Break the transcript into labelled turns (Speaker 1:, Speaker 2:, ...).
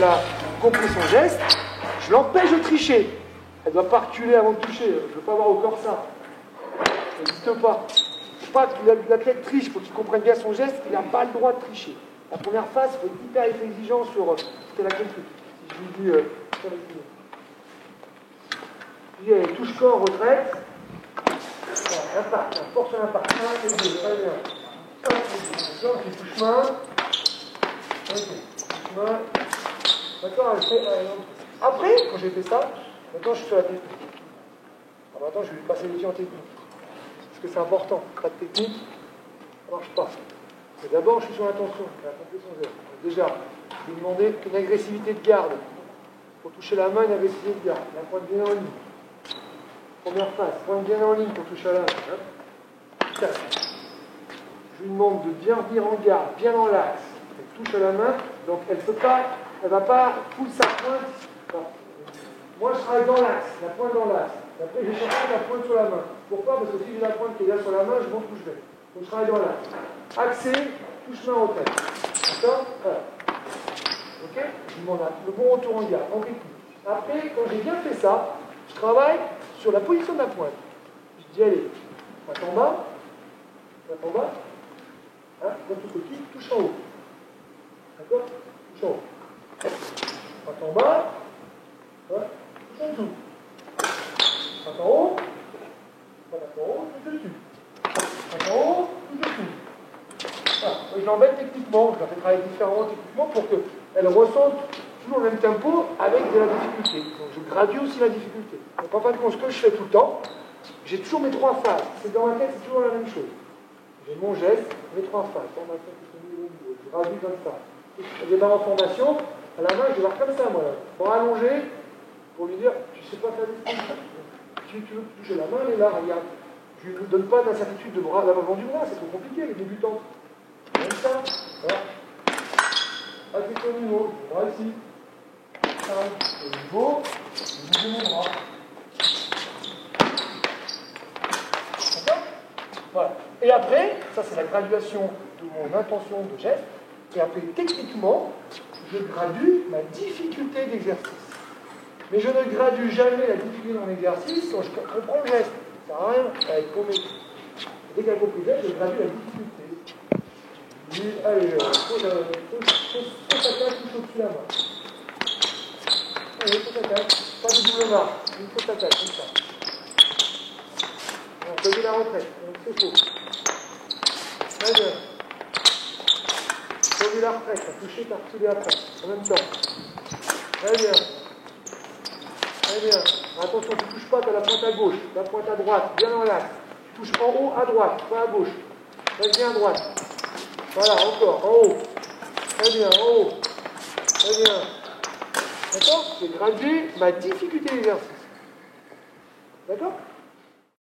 Speaker 1: a compris son geste, je l'empêche de tricher. Elle ne doit pas reculer avant de toucher. Je ne veux pas avoir au corps ça. Ça n'existe pas. Il ne faut pas que l'athlète triche, il faut qu'il comprenne bien son geste, il n'a pas le droit de tricher. La première phase, il faut être hyper exigeant sur ce qu'elle a compris. Si je lui dis, touche corps, retraite. Impact, force sur l'impact. 1 et 2, très bien. 1 et 2, touche main. Ok, touche main. D'accord, après, quand j'ai fait ça, maintenant je suis sur la technique. Alors maintenant, je vais passer les pieds en technique. Parce que c'est important. Pas de technique, ça ne marche pas. Mais d'abord, je suis sur l'intention, la complétion zéro. Déjà, je vais demander une agressivité de garde. Pour toucher la main, une agressivité de garde. La pointe bien en ligne. Première phase, pointe bien en ligne pour toucher à la main. Je lui demande de bien venir en garde, bien dans l'axe. Elle touche à la main, donc elle ne va pas foutre sa pointe. Non. Moi, je travaille dans l'axe, la pointe dans l'axe. Et après, je vais chercher la pointe sur la main. Pourquoi? Parce que si j'ai la pointe qui est là sur la main, je montre où je vais. Donc, je travaille dans l'axe. Axé, touche main en tête. D'accord? Voilà. Ok? Je lui demande le bon retour en garde, en technique. Après, quand j'ai bien fait ça, je travaille sur la position de la pointe. Je dis, allez, pointe en bas, hein, comme tout petit, touche en haut. D'accord? Touche en haut. Pointe en bas, hein, touche en dessous. Pointe en haut, touche dessus. Pointe en haut, touche dessus. Voilà. Je l'embête techniquement, je la fais travailler différemment techniquement pour qu'elle ressente toujours le même tempo avec de la difficulté. Donc je gradue aussi la difficulté. Donc en fin de compte, ce que je fais tout le temps, j'ai toujours mes 3 phases. C'est dans la tête, c'est toujours la même chose. J'ai mon geste, mes 3 phases. Formation, je gradue comme ça. Je démarre en formation, à la main, je vais voir comme ça, moi. Pour allonger, pour lui dire, tu sais pas faire des trucs. Si tu veux toucher la main, elle est là, regarde. Je ne lui donne pas d'incertitude de bras, d'avant du bras, c'est trop compliqué, les débutants. Comme ça, voilà. Avec ton niveau, le bras ici. Au niveau, de mon bras. D'accord? Voilà. Et après, ça c'est la graduation de mon intention de geste. Et après, techniquement, je gradue ma difficulté d'exercice. Mais je ne gradue jamais la difficulté dans l'exercice quand je comprends le geste. Ça sert à rien, elle va être paumée. Dès qu'elle comprend le geste, je gradue la difficulté. Je dis, allez, faut attaque, touche au-dessus de la main. Allez, faut attaque, pas de double marque, une fausse attaque, comme ça. On fait de la retraite, donc c'est faux. Très bien. Faut de la retraite, on toucher par reculer après, en même temps. Très bien. Très bien. Attention, tu ne touches pas, tu as la pointe à gauche, la pointe à droite, bien dans l'axe. Tu touches en haut à droite, pas à gauche. Reste bien à droite. Voilà, encore, en haut. Très bien, en haut. Très bien. D'accord? J'ai gradué ma difficulté d'exercice. D'accord?